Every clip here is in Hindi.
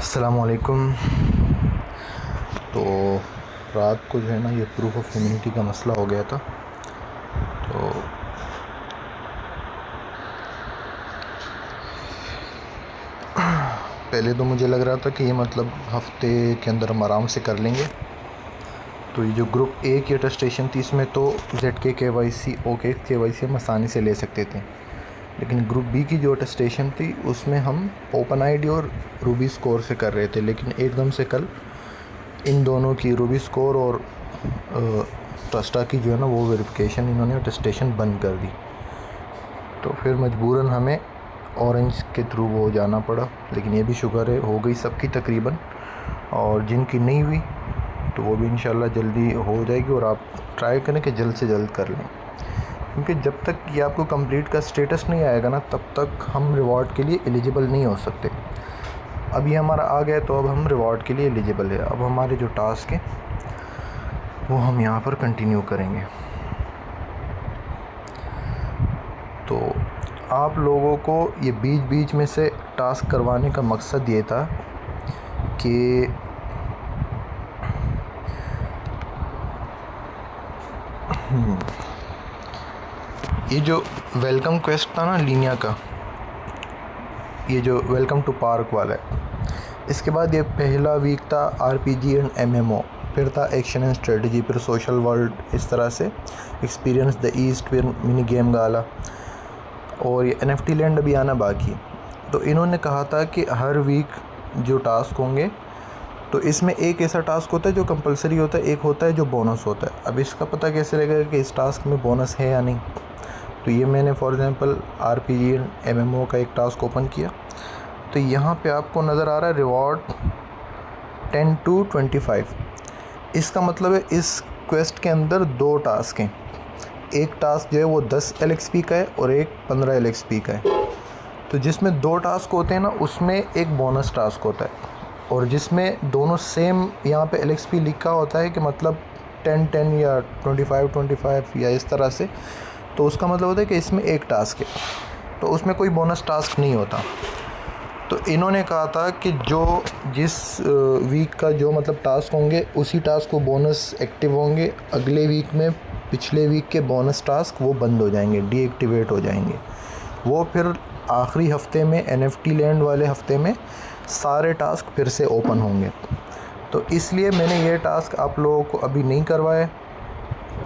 अस्सलामुअलैकुम। तो रात को जो है ना, ये प्रूफ ऑफ इम्यूनिटी का मसला हो गया था। तो पहले तो मुझे लग रहा था कि ये मतलब हफ्ते के अंदर हम आराम से कर लेंगे। तो ये जो ग्रुप ए की अटेस्टेशन थी, इसमें तो ZK KYC हम आसानी से ले सकते थे, लेकिन ग्रुप बी की जो अटेस्टेशन थी उसमें हम ओपन आईडी और रूबी स्कोर से कर रहे थे। लेकिन एकदम से कल इन दोनों की रूबी स्कोर और ट्रस्टा की जो है ना, वो वेरिफिकेशन इन्होंने अटेस्टेशन बंद कर दी। तो फिर मजबूरन हमें ऑरेंज के थ्रू वो जाना पड़ा। लेकिन ये भी शुक्र है हो गई सबकी तकरीबन, और जिनकी नहीं हुई तो वो भी इंशाल्लाह जल्दी हो जाएगी। और आप ट्राई करें कि जल्द से जल्द कर लें, क्योंकि जब तक ये आपको कंप्लीट का स्टेटस नहीं आएगा ना, तब तक हम रिवॉर्ड के लिए एलिजिबल नहीं हो सकते। अब ये हमारा आ गया तो अब हम रिवॉर्ड के लिए एलिजिबल है। अब हमारे जो टास्क हैं वो हम यहाँ पर कंटिन्यू करेंगे। तो आप लोगों को ये बीच बीच में से टास्क करवाने का मकसद ये था कि ये जो वेलकम क्वेस्ट था ना लीनिया का, ये जो वेलकम टू पार्क वाला है, इसके बाद ये पहला वीक था RPG एंड MMO, फिर था एक्शन एंड स्ट्रेटजी, फिर सोशल वर्ल्ड, इस तरह से एक्सपीरियंस द ईस्ट, फिर मिनी गेम गाला, और ये NFT लैंड अभी आना बाकी। तो इन्होंने कहा था कि हर वीक जो टास्क होंगे, तो इसमें एक ऐसा टास्क होता है जो कंपलसरी होता है, एक होता है जो बोनस होता है। अब इसका पता कैसे लगेगा कि इस टास्क में बोनस है या नहीं? तो ये मैंने for example RPG and MMO का एक टास्क ओपन किया, तो यहाँ पे आपको नज़र आ रहा है रिवॉर्ड 10 to 25। इसका मतलब है इस क्वेस्ट के अंदर दो टास्क हैं। एक टास्क जो है वो 10 LXP का है और एक 15 LXP का है। तो जिसमें दो टास्क होते हैं ना, उसमें एक बोनस टास्क होता है, और जिसमें दोनों सेम यहाँ पे LXP लिखा होता है कि मतलब 10-10 या 25-25 या इस तरह से, तो उसका मतलब होता है कि इसमें एक टास्क है, तो उसमें कोई बोनस टास्क नहीं होता। तो इन्होंने कहा था कि जो जिस वीक का जो मतलब टास्क होंगे, उसी टास्क को बोनस एक्टिव होंगे। अगले वीक में पिछले वीक के बोनस टास्क वो बंद हो जाएंगे, डीएक्टिवेट हो जाएंगे। वो फिर आखिरी हफ्ते में NFT लैंड वाले हफ्ते में सारे टास्क फिर से ओपन होंगे। तो इसलिए मैंने ये टास्क आप लोगों को अभी नहीं करवाया।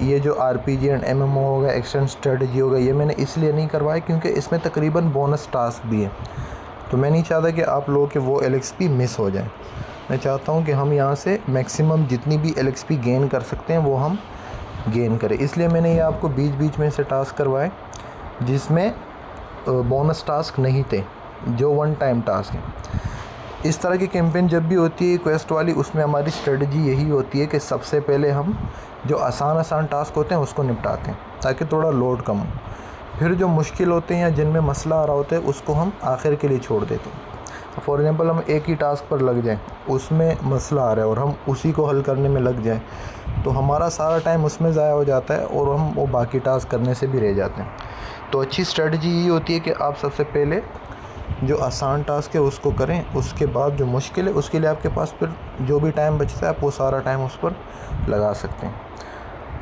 ये जो RPG एंड MMO होगा, एक्शन स्ट्रेटजी होगा, ये मैंने इसलिए नहीं करवाया क्योंकि इसमें तकरीबन बोनस टास्क भी है। तो मैं नहीं चाहता कि आप लोगों के वो LXP मिस हो जाए। मैं चाहता हूँ कि हम यहाँ से मैक्सिमम जितनी भी LXP गेन कर सकते हैं वो हम गेन करें। इसलिए मैंने ये आपको बीच बीच में से टास्क करवाए जिसमें बोनस टास्क नहीं थे, जो वन टाइम टास्क हैं। इस तरह की कैंपेन जब भी होती है क्वेस्ट वाली, उसमें हमारी स्ट्रेटजी यही होती है कि सबसे पहले हम जो आसान टास्क होते हैं उसको निपटाते हैं ताकि थोड़ा लोड कम हो। फिर जो मुश्किल होते हैं या जिनमें मसला आ रहा होता है उसको हम आखिर के लिए छोड़ देते हैं। फॉर एग्ज़ाम्पल हम एक ही टास्क पर लग जाएं, उसमें मसला आ रहा है और हम उसी को हल करने में लग जाएं, तो हमारा सारा टाइम उसमें ज़ाया हो जाता है और हम वो बाकी टास्क करने से भी रह जाते हैं। तो अच्छी स्ट्रेटजी यही होती है कि आप सबसे पहले जो आसान टास्क है उसको करें, उसके बाद जो मुश्किल है उसके लिए आपके पास फिर जो भी टाइम बचता है आप वो सारा टाइम उस पर लगा सकते हैं।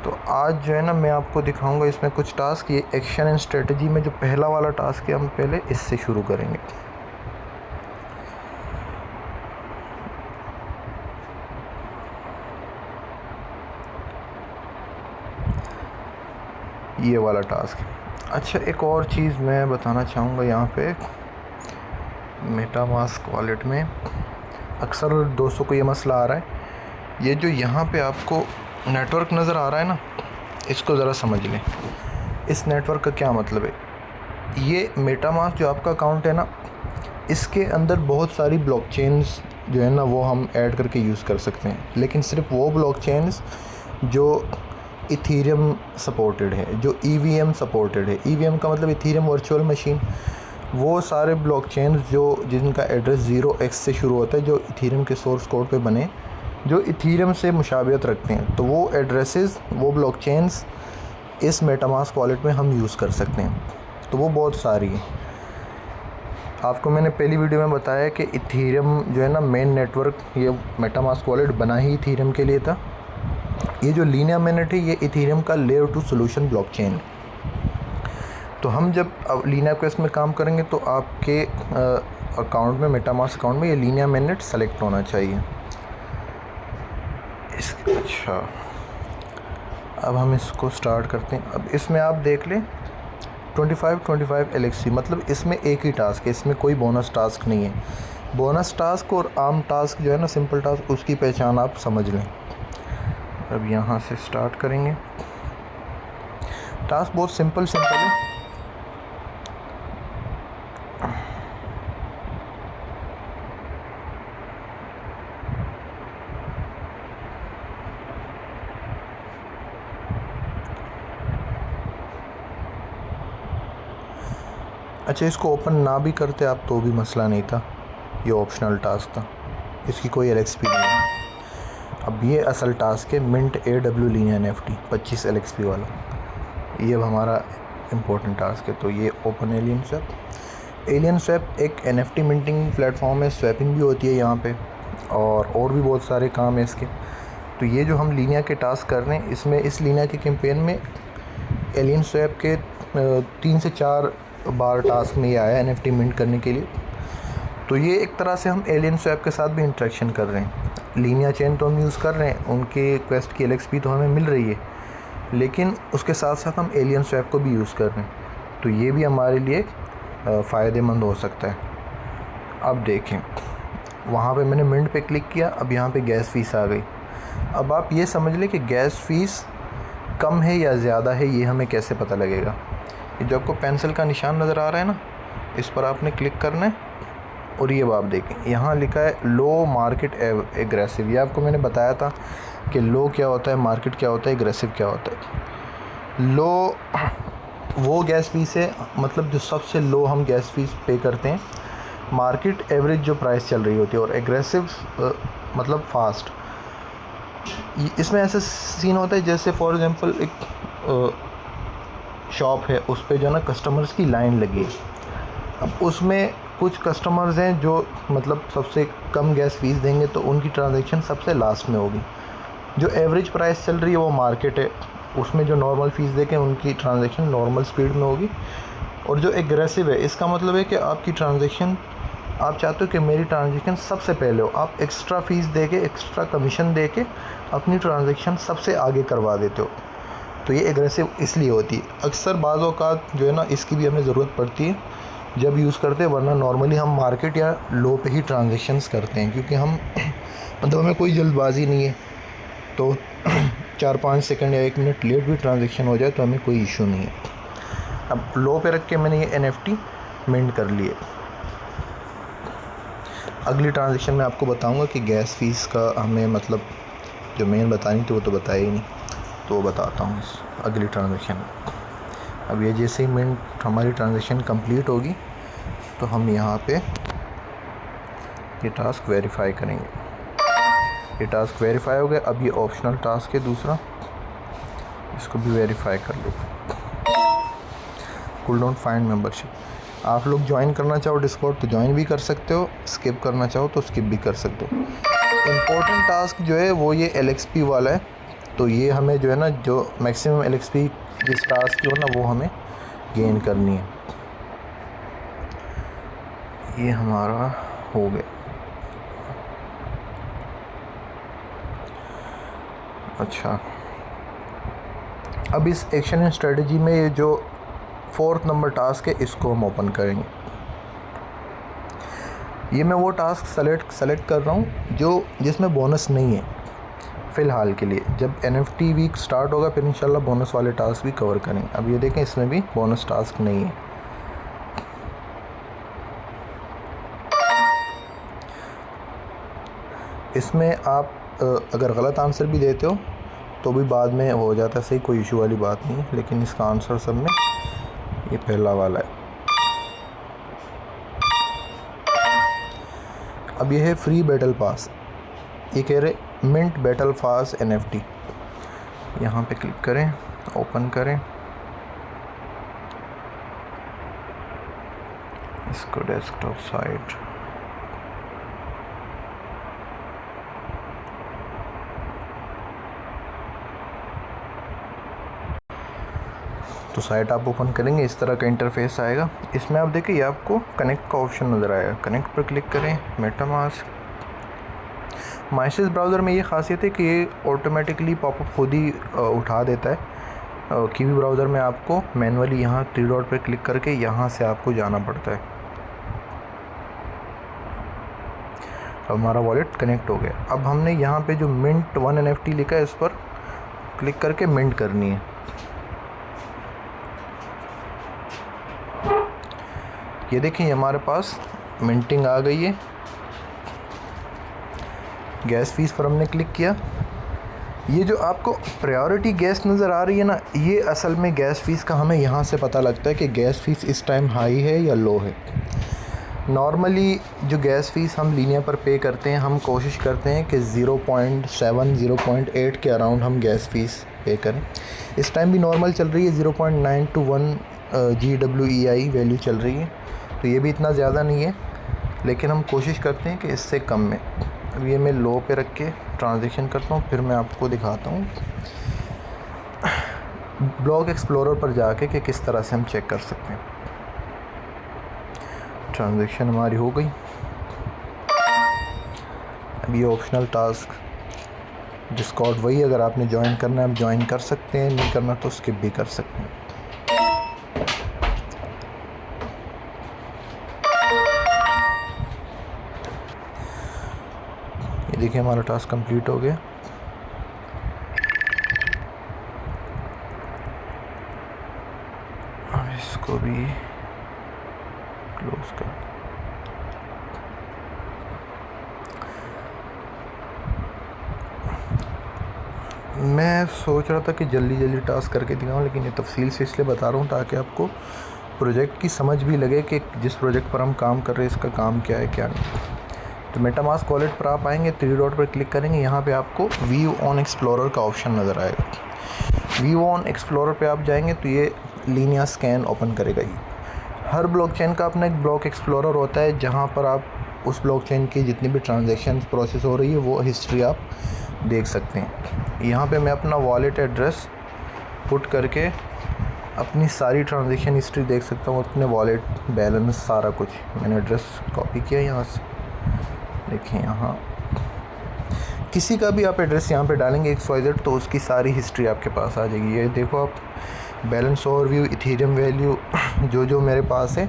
तो आज जो है ना, मैं आपको दिखाऊंगा इसमें कुछ टास्क। ये एक्शन एंड स्ट्रेटजी में जो पहला वाला टास्क है, हम पहले इससे शुरू करेंगे। ये वाला टास्क। अच्छा, एक और चीज़ मैं बताना चाहूँगा यहाँ पे, मेटामास्क वॉलेट में अक्सर दोस्तों को ये मसला आ रहा है। ये जो यहाँ पे आपको नेटवर्क नज़र आ रहा है ना, इसको ज़रा समझ लें। इस नेटवर्क का क्या मतलब है? ये मेटामास्क जो आपका अकाउंट है ना, इसके अंदर बहुत सारी ब्लॉकचेन्स जो है ना वो हम ऐड करके यूज़ कर सकते हैं, लेकिन सिर्फ वो ब्लॉकचेन्स जो इथीरियम सपोर्टेड है, जो EVM सपोर्टेड है। EVM का मतलब इथीरियम वर्चुअल मशीन। वो सारे ब्लॉकचेन्स जो जिनका एड्रेस 0x से शुरू होता है, जो इथीरियम के सोर्स कोड पे बने, जो इथीरियम से मुशाबियत रखते हैं, तो वो एड्रेसेस, वो ब्लॉकचेन्स इस मेटामास्क वॉलेट में हम यूज़ कर सकते हैं। तो वो बहुत सारी हैं। आपको मैंने पहली वीडियो में बताया कि इथेरियम जो है ना मेन नेटवर्क, ये मेटामास्क वॉलेट बना ही इथेरियम के लिए था। ये जो लीनिया मिनट है ये इथेरियम का लेयर 2 सोल्यूशन ब्लॉकचेन। तो हम जब अब लीनिया क्वेस्ट में काम करेंगे तो आपके अकाउंट में, मेटामास्क अकाउंट में ये लीनिया मिनट सेलेक्ट होना चाहिए। अच्छा, अब हम इसको स्टार्ट करते हैं। अब इसमें आप देख लें 25 LXC, मतलब इसमें एक ही टास्क है, इसमें कोई बोनस टास्क नहीं है। बोनस टास्क और आम टास्क जो है ना, सिंपल टास्क, उसकी पहचान आप समझ लें। अब यहाँ से स्टार्ट करेंगे। टास्क बहुत सिंपल है। अच्छा, इसको ओपन ना भी करते आप तो भी मसला नहीं था, ये ऑप्शनल टास्क था, इसकी कोई LXP नहीं है। अब ये असल टास्क है, मिंट AW लीनिया NFT 25 LXP वाला, ये अब हमारा इम्पोर्टेंट टास्क है। तो ये open alien swap. Alien swap एक NFT मिंटिंग प्लेटफॉर्म है, स्वैपिंग भी होती है यहाँ पे, और भी बहुत सारे काम है इसके। तो ये जो हम लीनिया के टास्क कर रहे हैं, इसमें इस लीनिया के कैंपेन में एलियन स्वैप के 3 से 4 बार टास्क में ये आया NFT मिंट करने के लिए। तो ये एक तरह से हम एलियन स्वैप के साथ भी इंटरेक्शन कर रहे हैं। लीनिया चेन तो हम यूज़ कर रहे हैं, उनके क्वेस्ट की LXP तो हमें मिल रही है, लेकिन उसके साथ साथ हम एलियन स्वैप को भी यूज़ कर रहे हैं। तो ये भी हमारे लिए फ़ायदेमंद हो सकता है। अब देखें, वहाँ पे मैंने मिंट पे क्लिक किया, अब यहाँ पे गैस फ़ीस आ गई। अब आप ये समझ लें कि गैस फ़ीस कम है या ज़्यादा है, ये हमें कैसे पता लगेगा। ये जो आपको पेंसिल का निशान नज़र आ रहा है ना, इस पर आपने क्लिक करना है, और ये आप देखें यहाँ लिखा है लो मार्केट एग्रेसिव। ये आपको मैंने बताया था कि लो क्या होता है, मार्केट क्या होता है, एग्रेसिव क्या होता है। लो वो गैस फीस है, मतलब जो सबसे लो हम गैस फीस पे करते हैं। मार्केट एवरेज जो प्राइस चल रही होती है, और एग्रेसिव मतलब फास्ट। इसमें ऐसा सीन होता है जैसे फॉर एग्जांपल एक शॉप है, उस पे जो है ना कस्टमर्स की लाइन लगी है। अब उसमें कुछ कस्टमर्स हैं जो मतलब सबसे कम गैस फीस देंगे, तो उनकी ट्रांजैक्शन सबसे लास्ट में होगी। जो एवरेज प्राइस चल रही है वो मार्केट है, उसमें जो नॉर्मल फ़ीस देके उनकी ट्रांजैक्शन नॉर्मल स्पीड में होगी। और जो एग्रेसिव है, इसका मतलब है कि आपकी ट्रांजैक्शन, आप चाहते हो कि मेरी ट्रांजैक्शन सबसे पहले हो, आप एक्स्ट्रा फ़ीस देके, एक्स्ट्रा कमीशन देके अपनी ट्रांजैक्शन सबसे आगे करवा देते हो। तो ये एग्रेसिव इसलिए होती है। अक्सर बाज़ औक़ात जो है ना, इसकी भी हमें ज़रूरत पड़ती है जब यूज़ करते हैं, वरना नॉर्मली हम मार्केट या लो पे ही ट्रांजैक्शंस करते हैं, क्योंकि हम मतलब हमें कोई जल्दबाजी नहीं है। तो 4-5 सेकंड या 1 मिनट लेट भी ट्रांजैक्शन हो जाए तो हमें कोई इशू नहीं है। अब लो पे रख के मैंने ये NFT मिंट कर लिए। अगली ट्रांजैक्शन में आपको बताऊंगा कि गैस फीस का हमें मतलब जो मेन बतानी थी वो तो बताया ही नहीं, तो वो बताता हूँ अगली ट्रांजैक्शन में। अब ये जैसे ही मिनट हमारी ट्रांजैक्शन कंप्लीट होगी तो हम यहाँ पे ये टास्क वेरीफाई करेंगे। ये टास्क वेरीफाई हो गया। अब ये ऑप्शनल टास्क है दूसरा, इसको भी वेरीफाई कर लो। Cool down find membership. आप लोग ज्वाइन करना चाहो डिस्कॉर्ड तो ज्वाइन भी कर सकते हो, स्किप करना चाहो तो स्किप भी कर सकते हो। इम्पोर्टेंट टास्क जो है वो ये LXP वाला है। तो ये हमें जो है ना, जो मैक्सिमम LXP जिस टास्क की हो ना, वो हमें गेन करनी है। ये हमारा हो गया। अच्छा, अब इस एक्शन एंड स्ट्रेटजी में ये जो 4th नंबर टास्क है, इसको हम ओपन करेंगे। ये मैं वो टास्क सेलेक्ट कर रहा हूँ जो जिसमें बोनस नहीं है फ़िलहाल के लिए। जब NFT वीक स्टार्ट होगा फिर इंशाल्लाह बोनस वाले टास्क भी कवर करेंगे। अब ये देखें, इसमें भी बोनस टास्क नहीं है। इसमें आप अगर गलत आंसर भी देते हो तो भी बाद में हो जाता है सही, कोई इशू वाली बात नहीं है। लेकिन इसका आंसर सब में ये पहला वाला है। अब ये है फ्री बैटल पास। ये कह रहे मिंट बैटल पास NFT। यहाँ पे क्लिक करें, ओपन करें, इसको डेस्कटॉप साइट, तो साइट आप ओपन करेंगे, इस तरह का इंटरफेस आएगा। इसमें आप देखिए आपको कनेक्ट का ऑप्शन नज़र आएगा, कनेक्ट पर क्लिक करें। मेटामास्क माइसिस ब्राउज़र में ये खासियत है कि ये ऑटोमेटिकली पॉपअप खुद ही उठा देता है। कीवी ब्राउज़र में आपको मैनुअली यहाँ 3 डॉट पर क्लिक करके यहाँ से आपको जाना पड़ता है। अब हमारा वॉलेट कनेक्ट हो गया। अब हमने यहाँ पे जो मिंट 1 NFT लिखा है इस पर क्लिक करके मिंट करनी है। ये देखिए हमारे पास मिंटिंग आ गई है। गैस फीस पर हमने क्लिक किया। ये जो आपको प्रायोरिटी गैस नज़र आ रही है ना, ये असल में गैस फीस का हमें यहाँ से पता लगता है कि गैस फीस इस टाइम हाई है या लो है। नॉर्मली जो गैस फीस हम लीनिया पर पे करते हैं, हम कोशिश करते हैं कि 0.7 0.8 के अराउंड हम गैस फीस पे करें। इस टाइम भी नॉर्मल चल रही है, 0.9 to 1 GWEI वैल्यू चल रही है, तो ये भी इतना ज़्यादा नहीं है, लेकिन हम कोशिश करते हैं कि इससे कम में। अब ये मैं लो पे रख के ट्रांजैक्शन करता हूँ, फिर मैं आपको दिखाता हूँ ब्लॉक एक्सप्लोरर पर जाके कि किस तरह से हम चेक कर सकते हैं। ट्रांजैक्शन हमारी हो गई। अब ये ऑप्शनल टास्क डिस्कॉर्ड वही, अगर आपने ज्वाइन करना है आप ज्वाइन कर सकते हैं, नहीं करना तो स्किप भी कर सकते हैं। ये देखिए हमारा टास्क कंप्लीट हो गया। इसको भी क्लोज कर। मैं सोच रहा था कि जल्दी जल्दी टास्क करके दिखाऊं, लेकिन ये तफसील से इसलिए बता रहा हूँ ताकि आपको प्रोजेक्ट की समझ भी लगे कि जिस प्रोजेक्ट पर हम काम कर रहे हैं इसका काम क्या है क्या नहीं। तो मेटामास्क वॉलेट पर आप आएंगे, 3 डॉट पर क्लिक करेंगे, यहाँ पे आपको व्यू ऑन एक्सप्लोरर का ऑप्शन नज़र आएगा। व्यू ऑन एक्सप्लोरर पे आप जाएंगे तो ये लीनिया स्कैन ओपन करेगा। ये हर ब्लॉकचेन का अपना एक ब्लॉक एक्सप्लोरर होता है, जहाँ पर आप उस ब्लॉकचेन की जितनी भी ट्रांजैक्शन प्रोसेस हो रही है वो हिस्ट्री आप देख सकते हैं। यहाँ पे मैं अपना वॉलेट एड्रेस पुट करके अपनी सारी ट्रांजैक्शन हिस्ट्री देख सकता हूँ, अपने वॉलेट बैलेंस सारा कुछ। मैंने एड्रेस कॉपी किया यहाँ से, देखिए यहाँ किसी का भी आप एड्रेस यहाँ पे डालेंगे XYZ तो उसकी सारी हिस्ट्री आपके पास आ जाएगी। ये देखो आप बैलेंस ओवरव्यू, इथेरियम वैल्यू, जो मेरे पास है,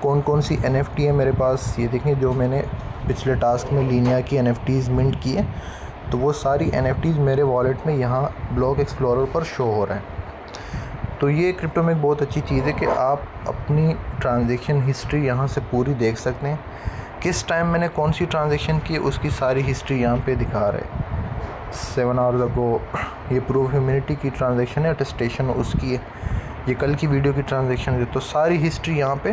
कौन कौन सी NFT है मेरे पास, ये देखें जो मैंने पिछले टास्क में लीनिया की NFTs मिंट की है, तो वो सारी NFTs मेरे वॉलेट में यहाँ ब्लॉक एक्सप्लोरर पर शो हो रहा है। तो ये क्रिप्टो में एक बहुत अच्छी चीज़ है कि आप अपनी ट्रांजैक्शन हिस्ट्री यहाँ से पूरी देख सकते हैं। किस टाइम मैंने कौन सी ट्रांजैक्शन की उसकी सारी हिस्ट्री यहाँ पे दिखा रहे हैं। 7 आवर्स अगो ये प्रूफ ह्यूमैनिटी की ट्रांजैक्शन है, अटेस्टेशन उसकी है, ये कल की वीडियो की ट्रांजैक्शन है। तो सारी हिस्ट्री यहाँ पे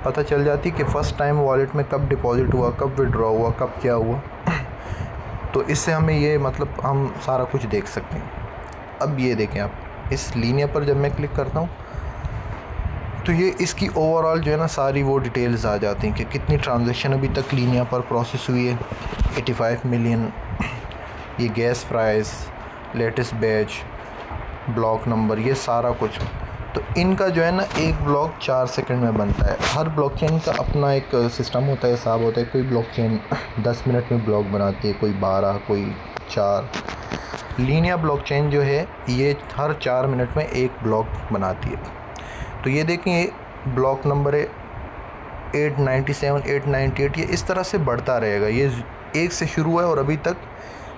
पता चल जाती कि फ़र्स्ट टाइम वॉलेट में कब डिपॉजिट हुआ, कब विड्रॉ हुआ, कब क्या हुआ। तो इससे हमें ये मतलब हम सारा कुछ देख सकते हैं। अब ये देखें आप, इस लीनिया पर जब मैं क्लिक करता हूँ तो ये इसकी ओवरऑल जो है ना सारी वो डिटेल्स आ जाती हैं कि कितनी ट्रांजैक्शन अभी तक लीनिया पर प्रोसेस हुई है, 85 मिलियन, ये gas price, latest batch, block number, ये सारा कुछ। तो इनका जो है ना एक ब्लॉक 4 सेकंड में बनता है। हर ब्लॉकचेन का अपना एक सिस्टम होता है, हिसाब होता है। कोई ब्लॉकचेन 10 मिनट में ब्लॉक बनाती है, कोई 12, कोई 4। लीनिया ब्लॉकचेन जो है ये हर 4 मिनट में एक ब्लॉक बनाती है। तो ये देखें ये ब्लॉक नंबर है 897, 898, ये इस तरह से बढ़ता रहेगा। ये 1 से शुरू है और अभी तक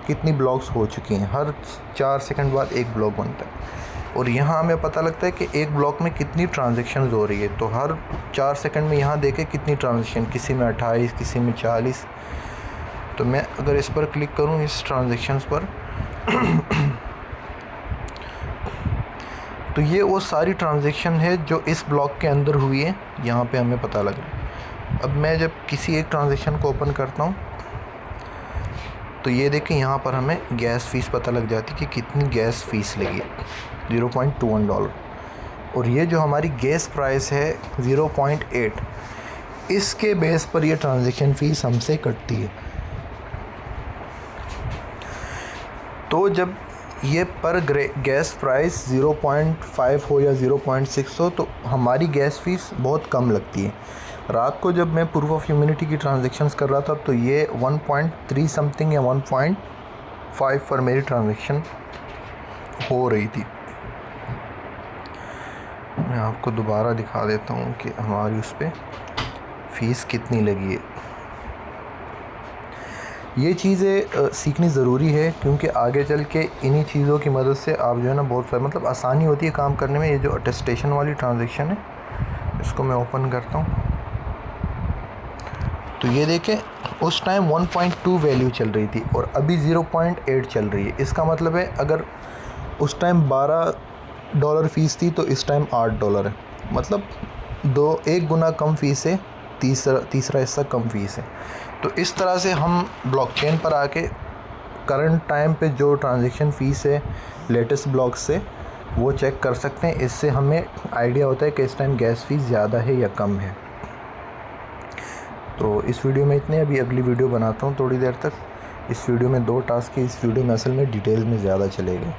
कितनी ब्लॉक्स हो चुकी हैं। हर 4 सेकंड बाद एक ब्लॉक बनता है और यहाँ हमें पता लगता है कि एक ब्लॉक में कितनी ट्रांजैक्शन हो रही है। तो हर 4 सेकंड में यहाँ देखें कितनी ट्रांजैक्शन, किसी में 28, किसी में 40। तो मैं अगर इस पर क्लिक करूँ इस ट्रांजैक्शंस पर तो ये वो सारी ट्रांजैक्शन है जो इस ब्लॉक के अंदर हुई है, यहाँ पे हमें पता लग रहा है। अब मैं जब किसी एक ट्रांजैक्शन को ओपन करता हूँ तो ये देखें यहाँ पर हमें गैस फ़ीस पता लग जाती है कि कितनी गैस फ़ीस लगी है, $0.21। और ये जो हमारी गैस प्राइस है 0.8, इसके बेस पर ये ट्रांजैक्शन फ़ीस हमसे कटती है। तो जब ये पर गैस प्राइस 0.5 हो या 0.6 हो तो हमारी गैस फ़ीस बहुत कम लगती है। रात को जब मैं प्रूफ ऑफ ह्यूमैनिटी की ट्रांजैक्शंस कर रहा था तो ये 1.3 समथिंग या 1.5 पर मेरी ट्रांजैक्शन हो रही थी। मैं आपको दोबारा दिखा देता हूँ कि हमारी उस पर फ़ीस कितनी लगी है। ये चीज़ें सीखनी ज़रूरी है क्योंकि आगे चल के इन्हीं चीज़ों की मदद से आप जो है ना बहुत सारे मतलब आसानी होती है काम करने में। ये जो अटेस्टेशन वाली ट्रांजैक्शन है इसको मैं ओपन करता हूँ तो ये देखें उस टाइम 1.2 वैल्यू चल रही थी और अभी 0.8 चल रही है। इसका मतलब है अगर उस टाइम $12 फ़ीस थी तो इस टाइम $8 है, मतलब 1 गुना कम फ़ीस है, तीसरा हिस्सा कम फ़ीस है। तो इस तरह से हम ब्लॉकचेन पर आके करंट टाइम पे जो ट्रांजैक्शन फ़ीस है लेटेस्ट ब्लॉक से वो चेक कर सकते हैं। इससे हमें आइडिया होता है कि इस टाइम गैस फ़ीस ज़्यादा है या कम है। तो इस वीडियो में इतने, अभी अगली वीडियो बनाता हूँ थोड़ी देर तक। इस वीडियो में 2 टास्क है, इस वीडियो में असल में डिटेल में ज़्यादा चलेगा।